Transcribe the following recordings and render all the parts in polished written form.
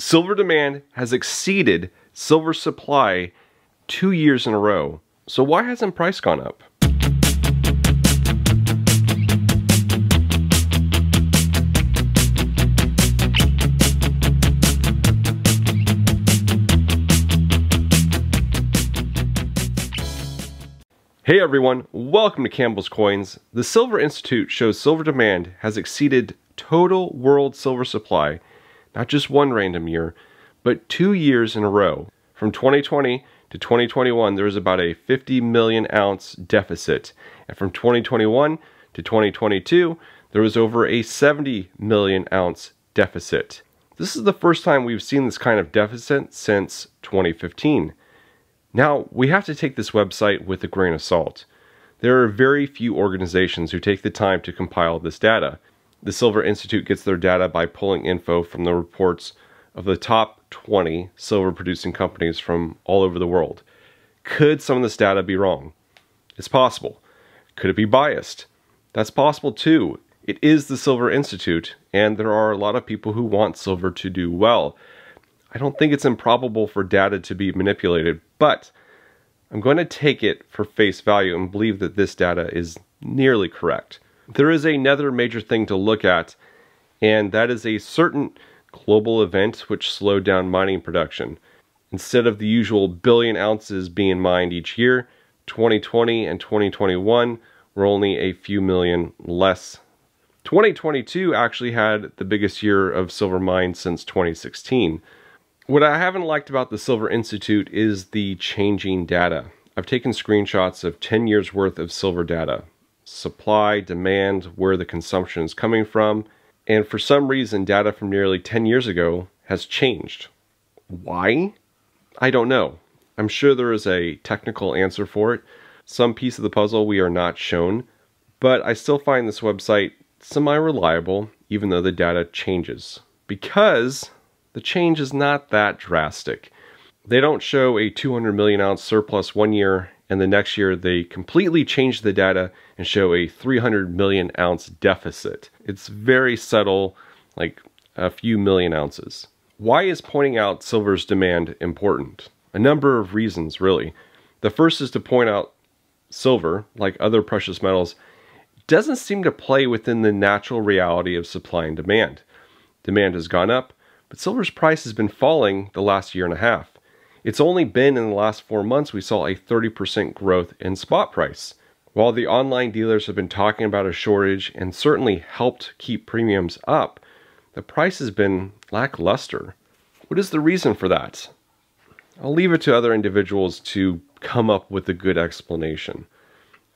Silver demand has exceeded silver supply 2 years in a row. So why hasn't price gone up? Hey everyone, welcome to Campbell's Coins. The Silver Institute shows silver demand has exceeded total world silver supply, not just one random year, but 2 years in a row. From 2020 to 2021, there was about a 50 million ounce deficit. And from 2021 to 2022, there was over a 70 million ounce deficit. This is the first time we've seen this kind of deficit since 2015. Now, we have to take this website with a grain of salt. There are very few organizations who take the time to compile this data. The Silver Institute gets their data by pulling info from the reports of the top 20 silver producing companies from all over the world. Could some of this data be wrong? It's possible. Could it be biased? That's possible too. It is the Silver Institute, and there are a lot of people who want silver to do well. I don't think it's improbable for data to be manipulated, but I'm going to take it for face value and believe that this data is nearly correct. There is another major thing to look at, and that is a certain global event which slowed down mining production. Instead of the usual billion ounces being mined each year, 2020 and 2021 were only a few million less. 2022 actually had the biggest year of silver mined since 2016. What I haven't liked about the Silver Institute is the changing data. I've taken screenshots of 10 years worth of silver data. Supply, demand, where the consumption is coming from, and for some reason data from nearly 10 years ago has changed. Why? I don't know. I'm sure there is a technical answer for it. Some piece of the puzzle we are not shown, but I still find this website semi-reliable even though the data changes. Because the change is not that drastic. They don't show a 200 million ounce surplus one year and the next year they completely change the data and show a 300 million ounce deficit. It's very subtle, like a few million ounces. Why is pointing out silver's demand important? A number of reasons, really. The first is to point out silver, like other precious metals, doesn't seem to play within the natural reality of supply and demand. Demand has gone up, but silver's price has been falling the last year and a half. It's only been in the last 4 months we saw a 30% growth in spot price. While the online dealers have been talking about a shortage and certainly helped keep premiums up, the price has been lackluster. What is the reason for that? I'll leave it to other individuals to come up with a good explanation.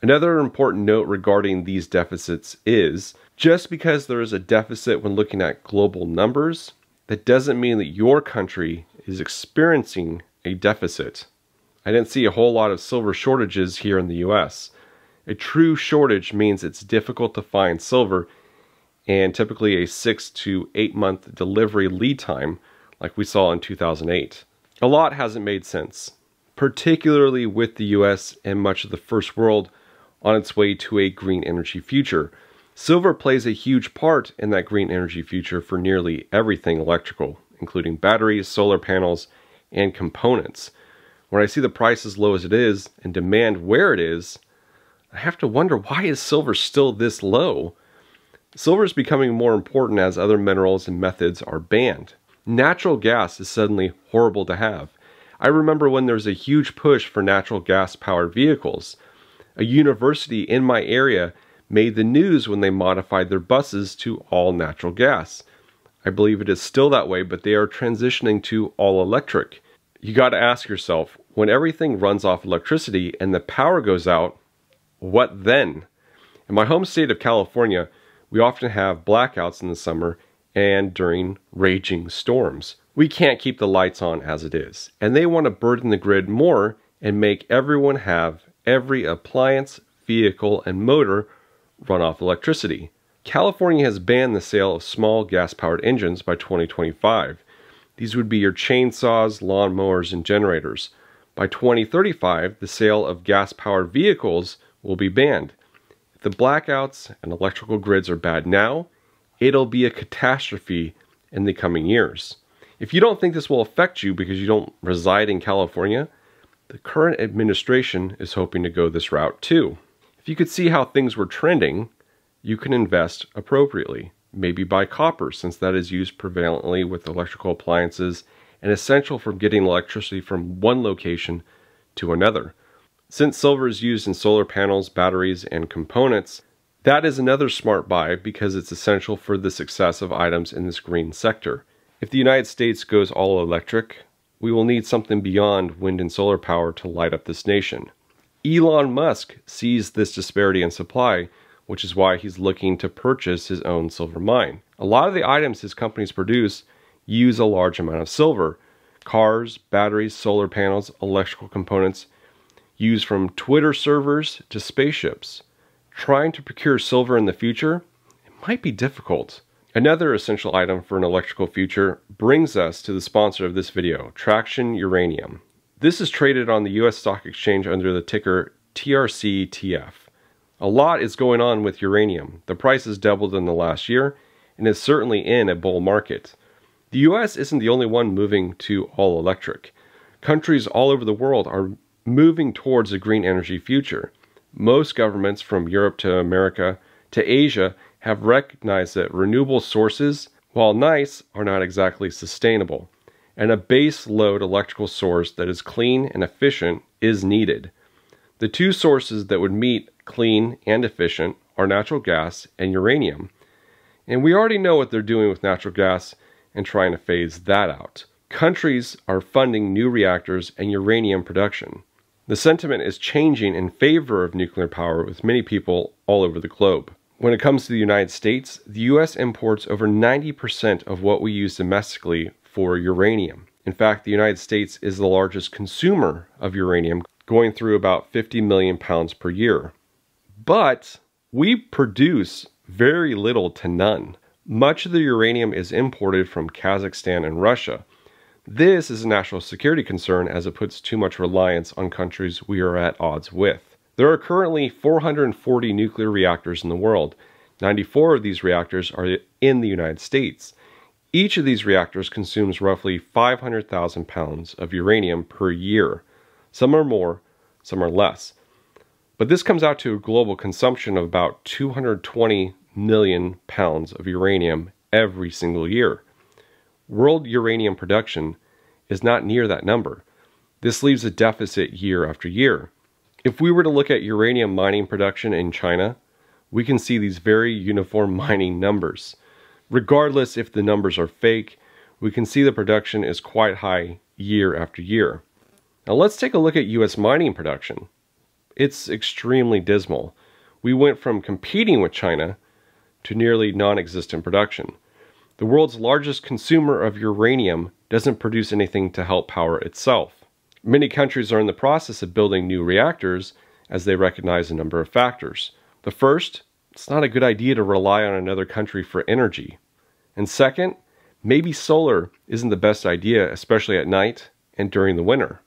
Another important note regarding these deficits is, just because there is a deficit when looking at global numbers, that doesn't mean that your country is experiencing a deficit. I didn't see a whole lot of silver shortages here in the US. A true shortage means it's difficult to find silver and typically a 6 to 8 month delivery lead time like we saw in 2008. A lot hasn't made sense, particularly with the US and much of the first world on its way to a green energy future. Silver plays a huge part in that green energy future for nearly everything electrical, including batteries, solar panels, and components. When I see the price as low as it is and demand where it is, I have to wonder, why is silver still this low? Silver is becoming more important as other minerals and methods are banned. Natural gas is suddenly horrible to have. I remember when there was a huge push for natural gas powered vehicles. A university in my area made the news when they modified their buses to all natural gas. I believe it is still that way, but they are transitioning to all electric. You got to ask yourself, when everything runs off electricity and the power goes out, what then? In my home state of California, we often have blackouts in the summer and during raging storms. We can't keep the lights on as it is, and they want to burden the grid more and make everyone have every appliance, vehicle, and motor run off electricity. California has banned the sale of small gas-powered engines by 2025. These would be your chainsaws, lawnmowers, and generators. By 2035, the sale of gas-powered vehicles will be banned. If the blackouts and electrical grids are bad now, it'll be a catastrophe in the coming years. If you don't think this will affect you because you don't reside in California, the current administration is hoping to go this route too. If you could see how things were trending, you can invest appropriately. Maybe buy copper, since that is used prevalently with electrical appliances and essential for getting electricity from one location to another. Since silver is used in solar panels, batteries, and components, that is another smart buy because it's essential for the success of items in this green sector. If the United States goes all electric, we will need something beyond wind and solar power to light up this nation. Elon Musk sees this disparity in supply, which is why he's looking to purchase his own silver mine. A lot of the items his companies produce use a large amount of silver. Cars, batteries, solar panels, electrical components, used from Twitter servers to spaceships. Trying to procure silver in the future, it might be difficult. Another essential item for an electrical future brings us to the sponsor of this video, TRAC Uranium. This is traded on the US stock exchange under the ticker TRCTF. A lot is going on with uranium. The price has doubled in the last year and is certainly in a bull market. The US isn't the only one moving to all electric. Countries all over the world are moving towards a green energy future. Most governments from Europe to America to Asia have recognized that renewable sources, while nice, are not exactly sustainable, and a base load electrical source that is clean and efficient is needed. The two sources that would meet clean and efficient are natural gas and uranium, and we already know what they're doing with natural gas and trying to phase that out. Countries are funding new reactors and uranium production. The sentiment is changing in favor of nuclear power with many people all over the globe. When it comes to the United States, the US imports over 90% of what we use domestically for uranium. In fact, the United States is the largest consumer of uranium, going through about 50 million pounds per year. But we produce very little to none. Much of the uranium is imported from Kazakhstan and Russia. This is a national security concern as it puts too much reliance on countries we are at odds with. There are currently 440 nuclear reactors in the world. 94 of these reactors are in the United States. Each of these reactors consumes roughly 500,000 pounds of uranium per year. Some are more, some are less. But this comes out to a global consumption of about 220 million pounds of uranium every single year. World uranium production is not near that number. This leaves a deficit year after year. If we were to look at uranium mining production in China, we can see these very uniform mining numbers. Regardless if the numbers are fake, we can see the production is quite high year after year. Now let's take a look at US mining production. It's extremely dismal. We went from competing with China to nearly non-existent production. The world's largest consumer of uranium doesn't produce anything to help power itself. Many countries are in the process of building new reactors as they recognize a number of factors. The first, it's not a good idea to rely on another country for energy. And second, maybe solar isn't the best idea, especially at night and during the winter.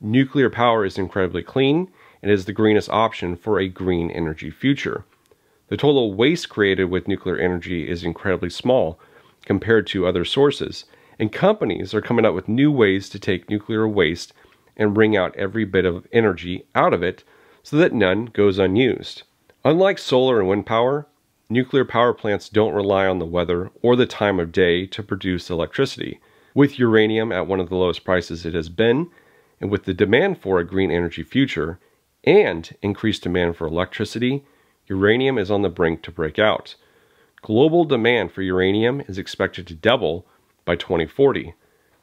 Nuclear power is incredibly clean and is the greenest option for a green energy future. The total waste created with nuclear energy is incredibly small compared to other sources, and companies are coming up with new ways to take nuclear waste and bring out every bit of energy out of it so that none goes unused. Unlike solar and wind power, nuclear power plants don't rely on the weather or the time of day to produce electricity. With uranium at one of the lowest prices it has been, and with the demand for a green energy future and increased demand for electricity, uranium is on the brink to break out. Global demand for uranium is expected to double by 2040.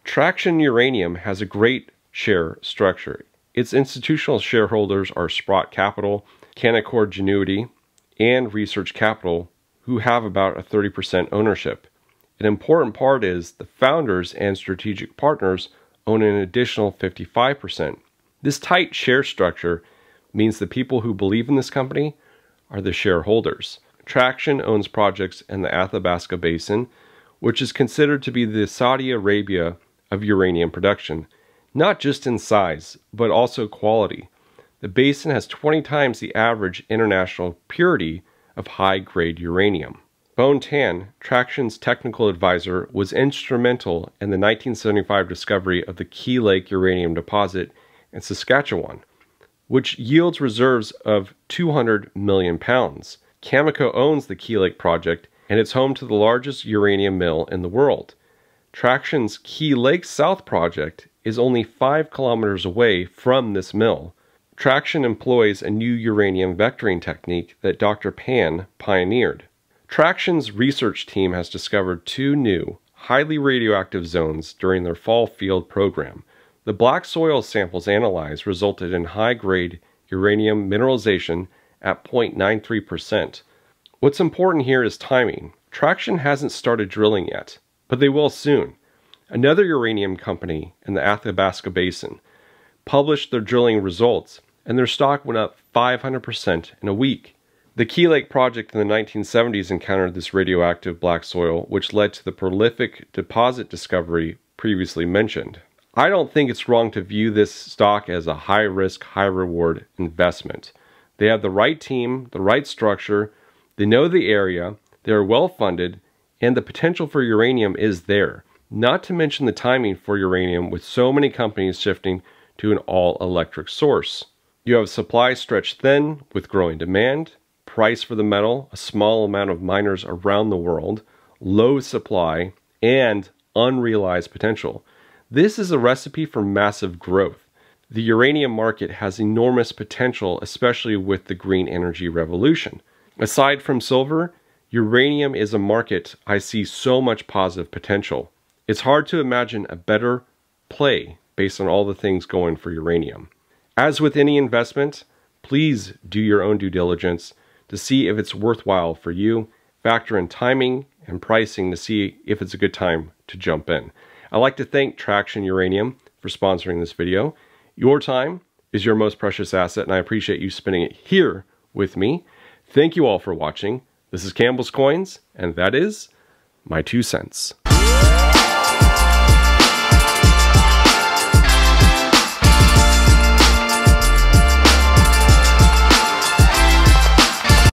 TRAC Uranium has a great share structure. Its institutional shareholders are Sprott Capital, Canaccord Genuity, and Research Capital, who have about a 30% ownership. An important part is the founders and strategic partners own an additional 55%. This tight share structure means the people who believe in this company are the shareholders. TRAC owns projects in the Athabasca Basin, which is considered to be the Saudi Arabia of uranium production, not just in size, but also quality. The basin has 20 times the average international purity of high-grade uranium. Bone Tan, Traction's technical advisor, was instrumental in the 1975 discovery of the Key Lake uranium deposit in Saskatchewan, which yields reserves of 200 million pounds. Cameco owns the Key Lake project, and it's home to the largest uranium mill in the world. Traction's Key Lake South project is only 5 kilometers away from this mill. Traction employs a new uranium vectoring technique that Dr. Pan pioneered. Traction's research team has discovered 2 new, highly radioactive zones during their fall field program. The black soil samples analyzed resulted in high-grade uranium mineralization at 0.93%. What's important here is timing. Traction hasn't started drilling yet, but they will soon. Another uranium company in the Athabasca Basin published their drilling results, and their stock went up 500% in a week. The Key Lake project in the 1970s encountered this radioactive black soil, which led to the prolific deposit discovery previously mentioned. I don't think it's wrong to view this stock as a high-risk, high-reward investment. They have the right team, the right structure, they know the area, they are well-funded, and the potential for uranium is there. Not to mention the timing for uranium with so many companies shifting to an all-electric source. You have supply stretched thin with growing demand, price for the metal, a small amount of miners around the world, low supply, and unrealized potential. This is a recipe for massive growth. The uranium market has enormous potential, especially with the green energy revolution. Aside from silver, uranium is a market I see so much positive potential. It's hard to imagine a better play based on all the things going for uranium. As with any investment, please do your own due diligence to see if it's worthwhile for you. Factor in timing and pricing to see if it's a good time to jump in. I'd like to thank Traction Uranium for sponsoring this video. Your time is your most precious asset, and I appreciate you spending it here with me. Thank you all for watching. This is Campbell's Coins, and that is my 2 cents.